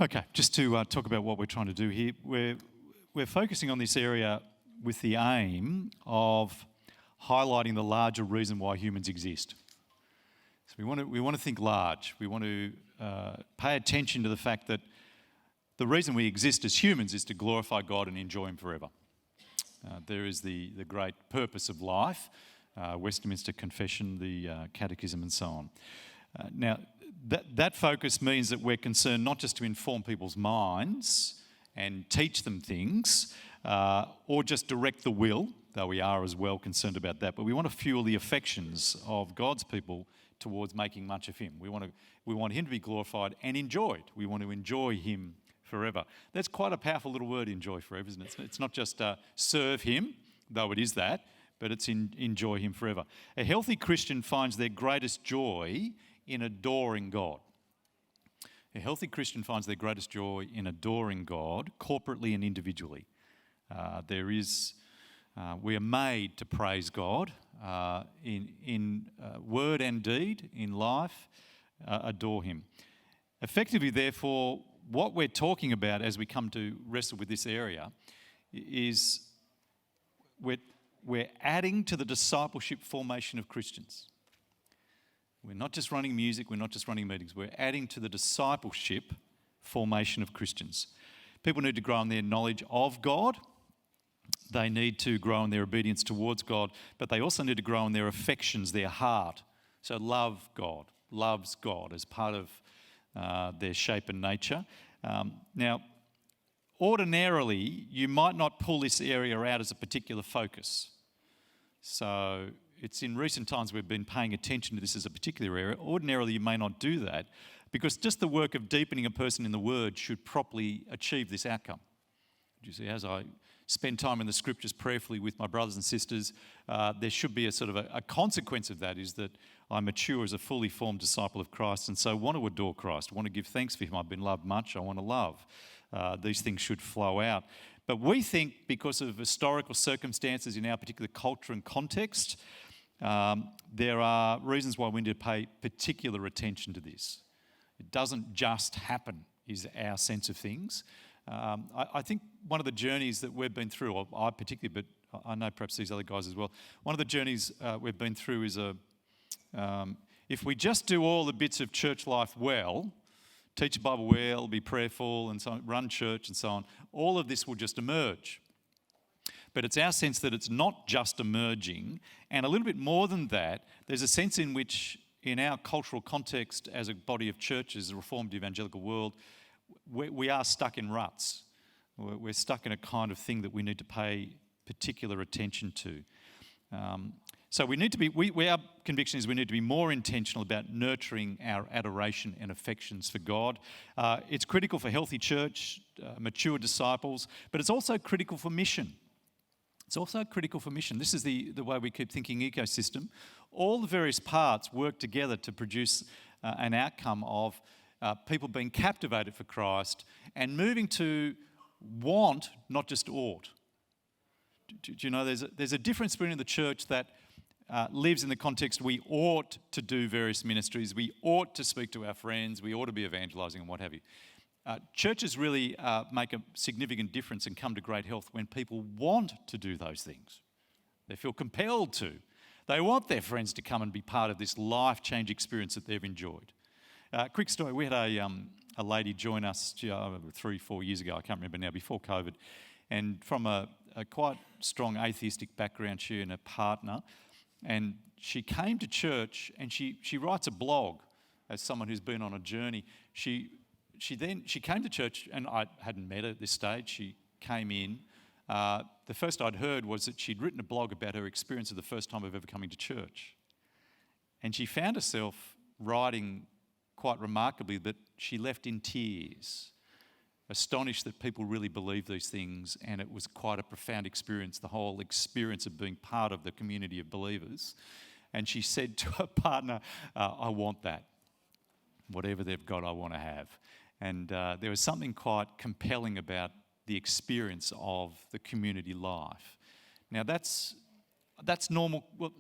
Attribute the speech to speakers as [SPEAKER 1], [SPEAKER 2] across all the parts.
[SPEAKER 1] Okay, just to talk about what we're trying to do here, we're focusing on this area with the aim of highlighting the larger reason why humans exist. So we want to think large. We want to pay attention to the fact that the reason we exist as humans is to glorify God and enjoy Him forever. There is the great purpose of life, Westminster Confession, the Catechism, and so on. Now, that focus means that we're concerned not just to inform people's minds and teach them things, or just direct the will, though we are as well concerned about that, but we want to fuel the affections of God's people towards making much of Him. We want Him to be glorified and enjoyed. We want to enjoy Him forever. That's quite a powerful little word, enjoy forever, isn't it? It's not just serve Him, though it is that, but it's enjoy Him forever. A healthy Christian finds their greatest joy in adoring God. A healthy Christian finds their greatest joy in adoring God, corporately and individually. We are made to praise God in word and deed, in life, adore Him. Effectively, therefore, what we're talking about as we come to wrestle with this area is we're adding to the discipleship formation of Christians. We're not just running music, we're not just running meetings, we're adding to the discipleship formation of Christians. People need to grow in their knowledge of God, they need to grow in their obedience towards God, but they also need to grow in their affections, their heart. So love God, loves God as part of their shape and nature. Now, ordinarily, you might not pull this area out as a particular focus. So it's in recent times we've been paying attention to this as a particular area. Ordinarily, you may not do that because just the work of deepening a person in the Word should properly achieve this outcome. You see, as I spend time in the Scriptures prayerfully with my brothers and sisters, there should be a sort of a consequence of that is that I mature as a fully formed disciple of Christ and so want to adore Christ, want to give thanks for Him. I've been loved much, I want to love. These things should flow out. But we think because of historical circumstances in our particular culture and context, there are reasons why we need to pay particular attention to this. It doesn't just happen, is our sense of things. I think one of the journeys that we've been through, or I particularly, but I know perhaps these other guys as well, one of the journeys we've been through is if we just do all the bits of church life well, teach the Bible well, be prayerful, and so on, run church and so on, all of this will just emerge. But it's our sense that it's not just emerging, and a little bit more than that, there's a sense in which, in our cultural context as a body of churches, the Reformed evangelical world, we are stuck in ruts. We're stuck in a kind of thing that we need to pay particular attention to. So we need to be, our conviction is we need to be more intentional about nurturing our adoration and affections for God. It's critical for healthy church, mature disciples, but it's also critical for mission. It's also critical for mission. This is the way we keep thinking ecosystem. All the various parts work together to produce an outcome of people being captivated for Christ and moving to want, not just ought. Do you know there's a difference between the church that lives in the context we ought to do various ministries, we ought to speak to our friends, we ought to be evangelizing and what have you. Churches really make a significant difference and come to great health when people want to do those things. They feel compelled to. They want their friends to come and be part of this life-change experience that they've enjoyed. Quick story, we had a lady join us 3-4 years ago, I can't remember now, before COVID, and from a quite strong atheistic background, she and her partner, and she came to church and she writes a blog as someone who's been on a journey. She came to church, and I hadn't met her at this stage. She came in. The first I'd heard was that she'd written a blog about her experience of the first time of ever coming to church. And she found herself writing quite remarkably that she left in tears, astonished that people really believe these things, and it was quite a profound experience, the whole experience of being part of the community of believers. And she said to her partner, I want that. Whatever they've got, I want to have. And there was something quite compelling about the experience of the community life. Now that's normal. Well,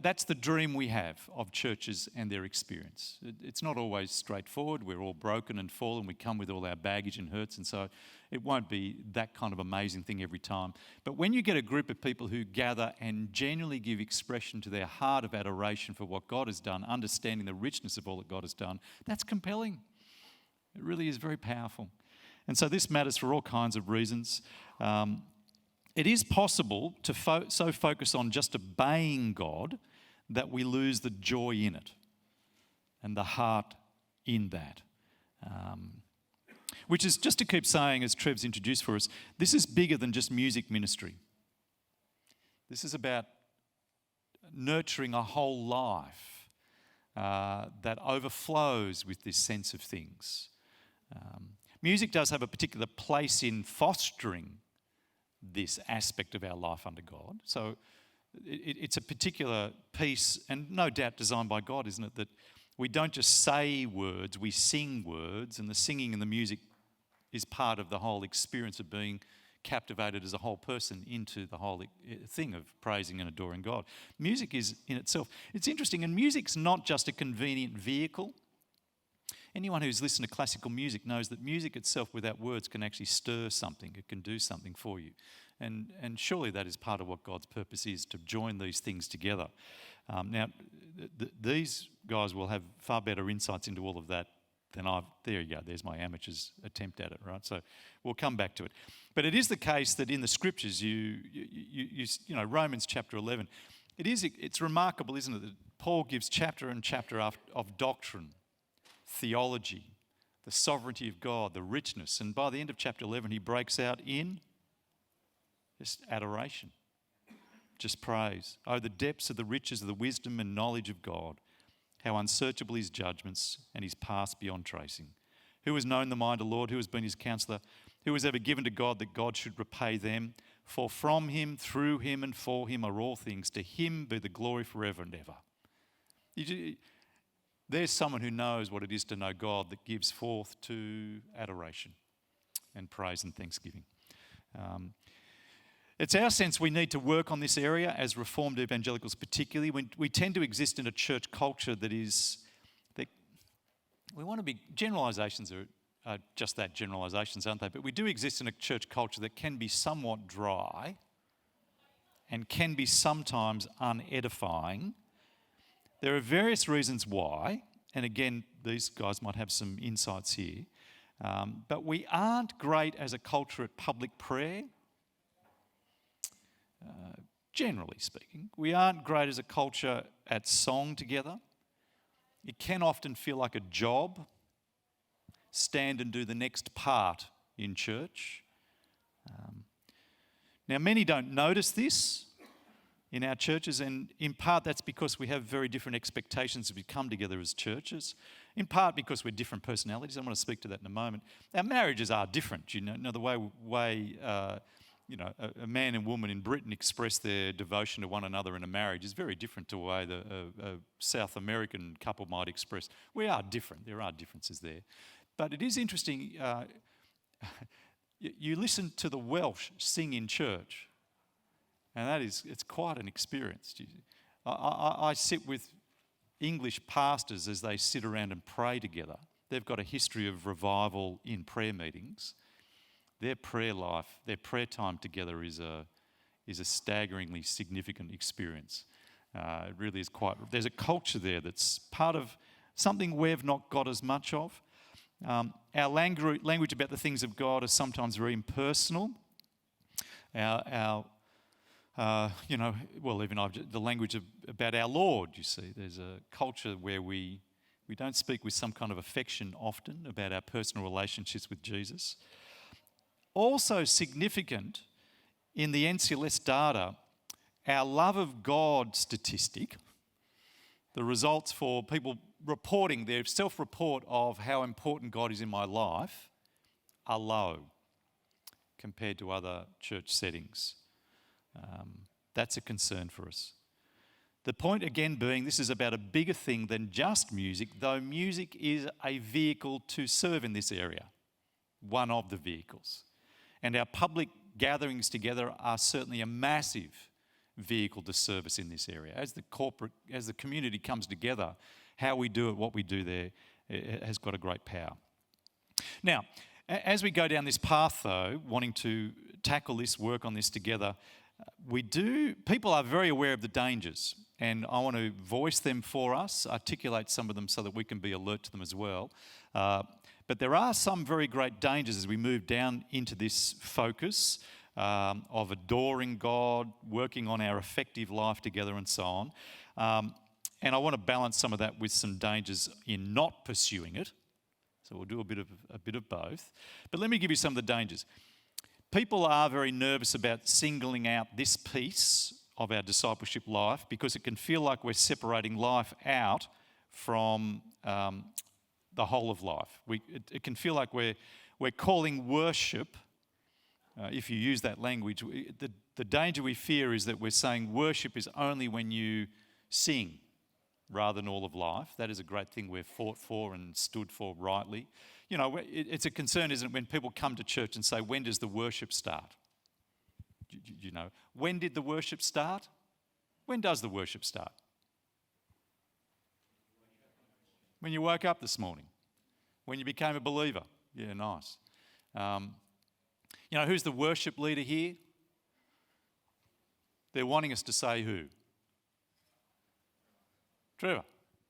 [SPEAKER 1] That's the dream we have of churches and their experience. It's not always straightforward. We're all broken and fallen. We come with all our baggage and hurts, and so it won't be that kind of amazing thing every time. But when you get a group of people who gather and genuinely give expression to their heart of adoration for what God has done, understanding the richness of all that God has done, that's compelling. It really is very powerful. And so this matters for all kinds of reasons. It is possible to so focus on just obeying God that we lose the joy in it and the heart in that. Which is, just to keep saying, as Trev's introduced for us, this is bigger than just music ministry. This is about nurturing a whole life that overflows with this sense of things. Music does have a particular place in fostering this aspect of our life under God. So it's a particular piece, and no doubt designed by God, isn't it? That we don't just say words, we sing words, and the singing and the music is part of the whole experience of being captivated as a whole person into the whole thing of praising and adoring God. Music is in itself, it's interesting, and music's not just a convenient vehicle. Anyone who's listened to classical music knows that music itself without words can actually stir something. It can do something for you. And surely that is part of what God's purpose is, to join these things together. Now, these guys will have far better insights into all of that than I've. There you go, there's my amateur's attempt at it, right? So we'll come back to it. But it is the case that in the scriptures, you know, Romans chapter 11, it's remarkable, isn't it, that Paul gives chapter and chapter of doctrine, theology, the sovereignty of God, the richness. And by the end of chapter 11, he breaks out in just adoration, just praise. Oh, the depths of the riches of the wisdom and knowledge of God, how unsearchable his judgments and his past beyond tracing. Who has known the mind of the Lord? Who has been his counsellor? Who has ever given to God that God should repay them? For from him, through him, and for him are all things. To him be the glory forever and ever. There's someone who knows what it is to know God, that gives forth to adoration and praise and thanksgiving. It's our sense we need to work on this area as Reformed evangelicals particularly. We tend to exist in a church culture that we want to be, generalisations are just that, generalisations, aren't they? But we do exist in a church culture that can be somewhat dry and can be sometimes unedifying. There are various reasons why, and again, these guys might have some insights here, but we aren't great as a culture at public prayer, generally speaking. We aren't great as a culture at song together. It can often feel like a job, stand and do the next part in church. Now, many don't notice this in our churches, and in part that's because we have very different expectations as we come together as churches, in part because we're different personalities. I'm going to speak to that in a moment. Our marriages are different, you know, the way a man and woman in Britain express their devotion to one another in a marriage is very different to the way a South American couple might express. We are different. There are differences there. But it is interesting, you listen to the Welsh sing in church, and it's quite an experience. I sit with English pastors as they sit around and pray together. They've got a history of revival in prayer meetings. Their prayer life, their prayer time together is a staggeringly significant experience. It really is quite. There's a culture there that's part of something we've not got as much of. Our language about the things of God is sometimes very impersonal. The language about our Lord, you see. There's a culture where we don't speak with some kind of affection often about our personal relationships with Jesus. Also significant in the NCLS data, our love of God statistic, the results for people reporting their self-report of how important God is in my life, are low compared to other church settings. That's a concern for us. The point again being, this is about a bigger thing than just music, though music is a vehicle to serve in this area, one of the vehicles. And our public gatherings together are certainly a massive vehicle to service in this area. As the community comes together, how we do it, what we do there, it has got a great power. Now, as we go down this path, though, wanting to tackle this, work on this together, people are very aware of the dangers, and I want to voice them for us, articulate some of them so that we can be alert to them as well. But there are some very great dangers as we move down into this focus of adoring God, working on our effective life together and so on. And I want to balance some of that with some dangers in not pursuing it. So we'll do a bit of both. But let me give you some of the dangers. People are very nervous about singling out this piece of our discipleship life because it can feel like we're separating life out from the whole of life. It can feel like we're calling worship, if you use that language, the danger we fear is that we're saying worship is only when you sing rather than all of life. That is a great thing we've fought for and stood for rightly. You know, it's a concern, isn't it, when people come to church and say, when does the worship start? You know, when did the worship start? When does the worship start? When you woke up this morning. When you became a believer. Yeah, nice. You know, who's the worship leader here? They're wanting us to say who? Trevor.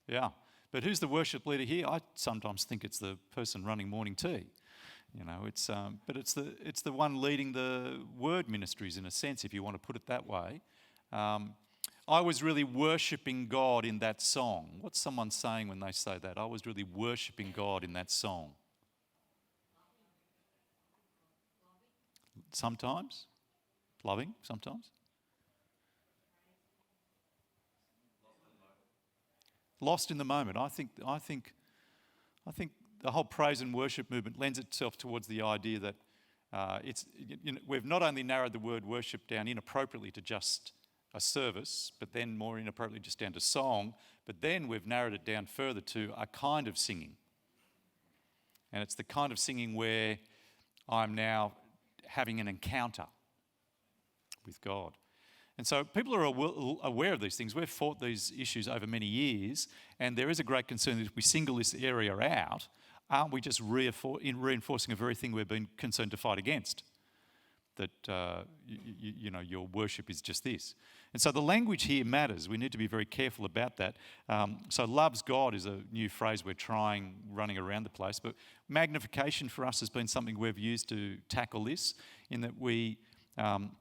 [SPEAKER 1] Yeah. But who's the worship leader here? I sometimes think it's the person running morning tea. You know, but it's the one leading the word ministries in a sense, if you want to put it that way. I was really worshipping God in that song. What's someone saying when they say that? I was really worshipping God in that song. Sometimes. Loving, sometimes. Lost in the moment. I think the whole praise and worship movement lends itself towards the idea that we've not only narrowed the word worship down inappropriately to just a service, but then more inappropriately just down to song, but then we've narrowed it down further to a kind of singing. And it's the kind of singing where I'm now having an encounter with God. And so people are aware of these things. We've fought these issues over many years, and there is a great concern that if we single this area out, aren't we just reinforcing a very thing we've been concerned to fight against? That, your worship is just this. And so the language here matters. We need to be very careful about that. So loves God is a new phrase we're running around the place. But magnification for us has been something we've used to tackle this, in that we,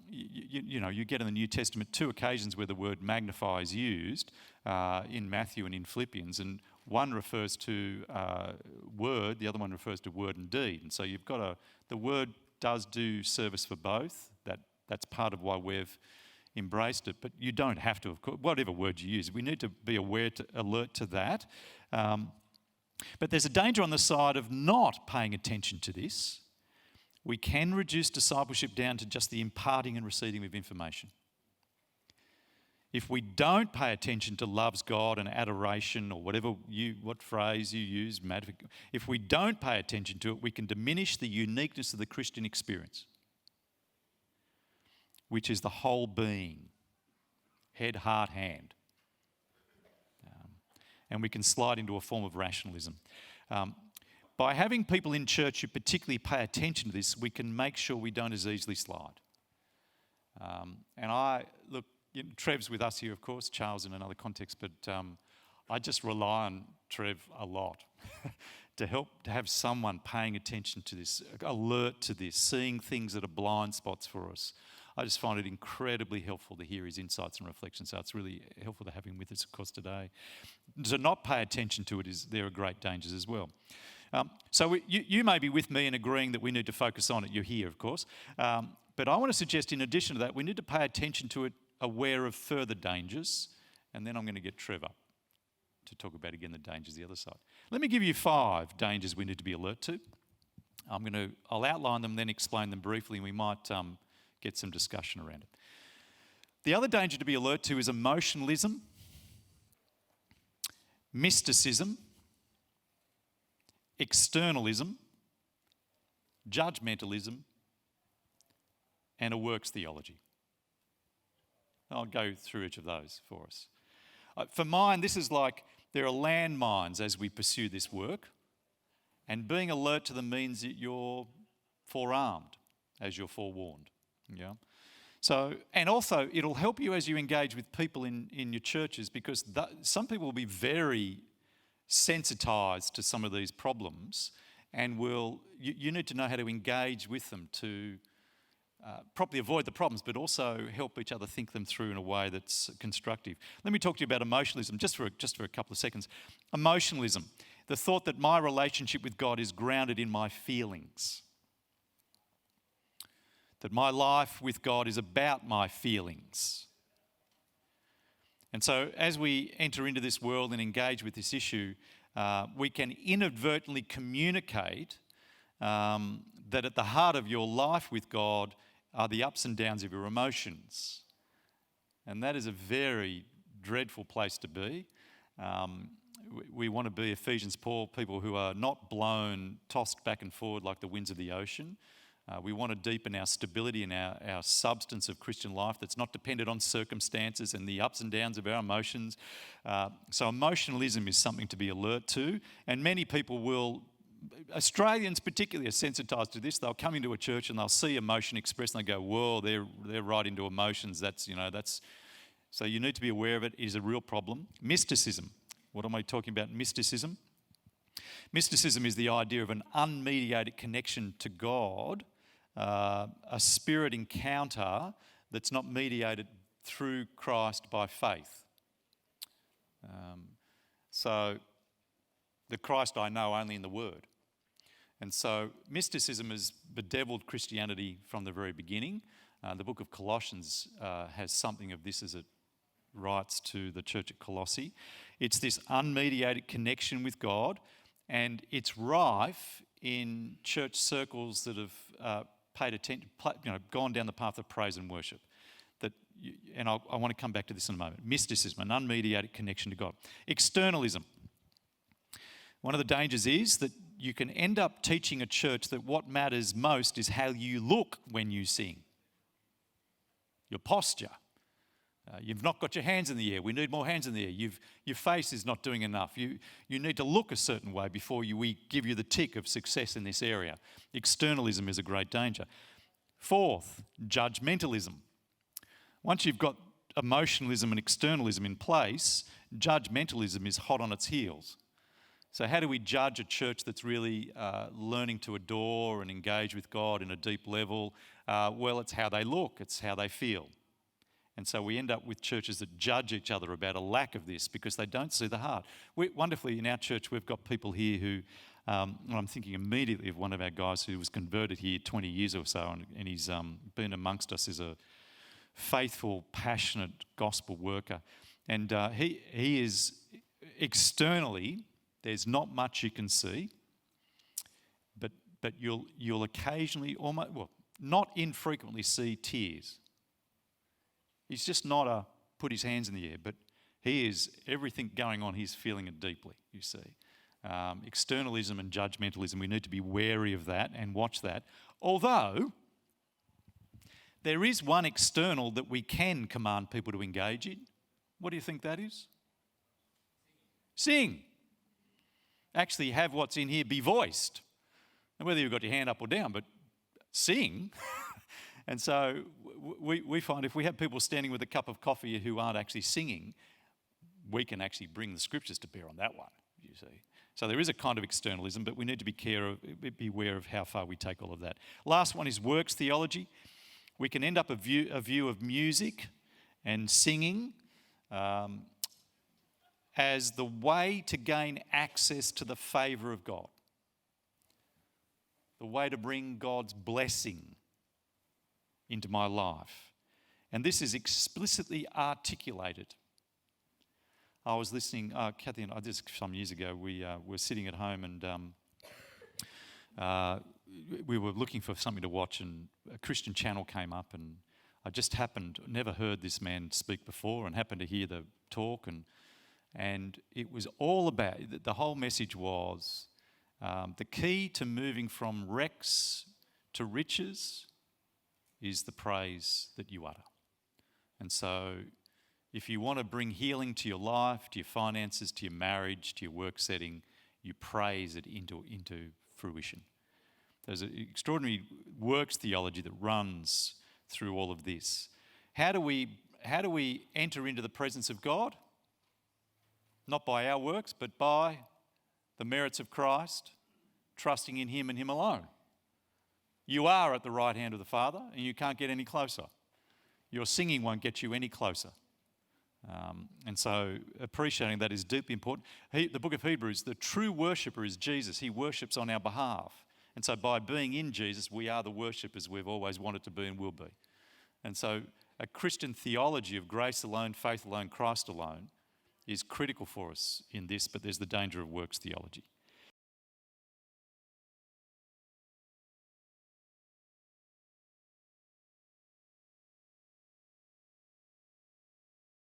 [SPEAKER 1] you get in the New Testament 2 occasions where the word magnify is used, in Matthew and in Philippians. And one refers to word, the other one refers to word and deed. And so you've got the word does do service for both. That's part of why we've embraced it. But you don't have to, of course, whatever word you use. We need to be alert to that. But there's a danger on the side of not paying attention to this. We can reduce discipleship down to just the imparting and receiving of information. If we don't pay attention to loves God and adoration, or what phrase you use, if we don't pay attention to it, we can diminish the uniqueness of the Christian experience, which is the whole being, head, heart, hand. And we can slide into a form of rationalism. By having people in church who particularly pay attention to this, we can make sure we don't as easily slide. Trev's with us here, of course, Charles in another context, but I just rely on Trev a lot to have someone paying attention to this, alert to this, seeing things that are blind spots for us. I just find it incredibly helpful to hear his insights and reflections, so it's really helpful to have him with us, of course, today. To not pay attention to it, there are great dangers as well. So you may be with me in agreeing that we need to focus on it. You're here, of course. But I want to suggest, in addition to that, we need to pay attention to it, aware of further dangers, and then I'm going to get Trevor to talk about, again, the dangers the other side. Let me give you 5 dangers we need to be alert to. I'll outline them, then explain them briefly, and we might get some discussion around it. The other danger to be alert to is emotionalism, mysticism, externalism, judgmentalism, and a works theology. I'll go through each of those for us. For mine, this is like there are landmines as we pursue this work, and being alert to them means that you're forearmed as you're forewarned. Yeah. So, and also it'll help you as you engage with people in your churches, because some people will be very sensitised to some of these problems, and you need to know how to engage with them to properly avoid the problems, but also help each other think them through in a way that's constructive. Let me talk to you about emotionalism just for a couple of seconds. Emotionalism, the thought that my relationship with God is grounded in my feelings, that my life with God is about my feelings. And so as we enter into this world and engage with this issue, we can inadvertently communicate that at the heart of your life with God are the ups and downs of your emotions. And that is a very dreadful place to be. We want to be Ephesians Paul, people who are not blown, tossed back and forward like the winds of the ocean. We want to deepen our stability and our substance of Christian life that's not dependent on circumstances and the ups and downs of our emotions. So emotionalism is something to be alert to, and many people Australians particularly are sensitised to this. They'll come into a church and they'll see emotion expressed and they go, whoa, they're right into emotions. So you need to be aware of it. It is a real problem. Mysticism. What am I talking about? Mysticism. Mysticism is the idea of an unmediated connection to God, a spirit encounter that's not mediated through Christ by faith. So the Christ I know only in the Word. And so mysticism has bedeviled Christianity from the very beginning. The book of Colossians has something of this as it writes to the church at Colossae. It's this unmediated connection with God, and it's rife in church circles that have paid attention, gone down the path of praise and worship. I want to come back to this in a moment. Mysticism, an unmediated connection to God. Externalism. One of the dangers is that you can end up teaching a church that what matters most is how you look when you sing. Your posture. You've not got your hands in the air. We need more hands in the air. Your face is not doing enough. You need to look a certain way before we give you the tick of success in this area. Externalism is a great danger. Fourth, judgmentalism. Once you've got emotionalism and externalism in place, judgmentalism is hot on its heels. So how do we judge a church that's really learning to adore and engage with God in a deep level? Well, it's how they look, it's how they feel. And so we end up with churches that judge each other about a lack of this because they don't see the heart. Wonderfully, in our church, we've got people here who, I'm thinking immediately of one of our guys who was converted here 20 years or so, and he's been amongst us as a faithful, passionate gospel worker. And he is externally, there's not much you can see, but you'll occasionally, not infrequently see tears. He's just not put his hands in the air, but he is, everything going on, he's feeling it deeply, you see. Externalism and judgmentalism, we need to be wary of that and watch that. Although, there is one external that we can command people to engage in. What do you think that is? Sing. Actually have what's in here be voiced. And whether you've got your hand up or down, but sing. And so we find if we have people standing with a cup of coffee who aren't actually singing, we can actually bring the scriptures to bear on that one, you see. So there is a kind of externalism, but we need to be aware of how far we take all of that. Last one is works theology. We can end up a view of music and singing as the way to gain access to the favour of God, the way to bring God's blessing into my life. And this is explicitly articulated. I was listening, Kathy and I, this some years ago, we were sitting at home and we were looking for something to watch, and a Christian channel came up, and I just never heard this man speak before, and happened to hear the talk, and it was all about, the whole message was the key to moving from wrecks to riches is the praise that you utter. And so if you want to bring healing to your life, to your finances, to your marriage, to your work setting, you praise it into fruition. There's an extraordinary works theology that runs through all of this. How do we enter into the presence of God? Not by our works, but by the merits of Christ, trusting in him and him alone. You are at the right hand of the Father, and you can't get any closer. Your singing won't get you any closer. And so appreciating that is deeply important. The book of Hebrews, the true worshipper is Jesus. He worships on our behalf. And so by being in Jesus, we are the worshippers we've always wanted to be and will be. And so a Christian theology of grace alone, faith alone, Christ alone is critical for us in this, but there's the danger of works theology.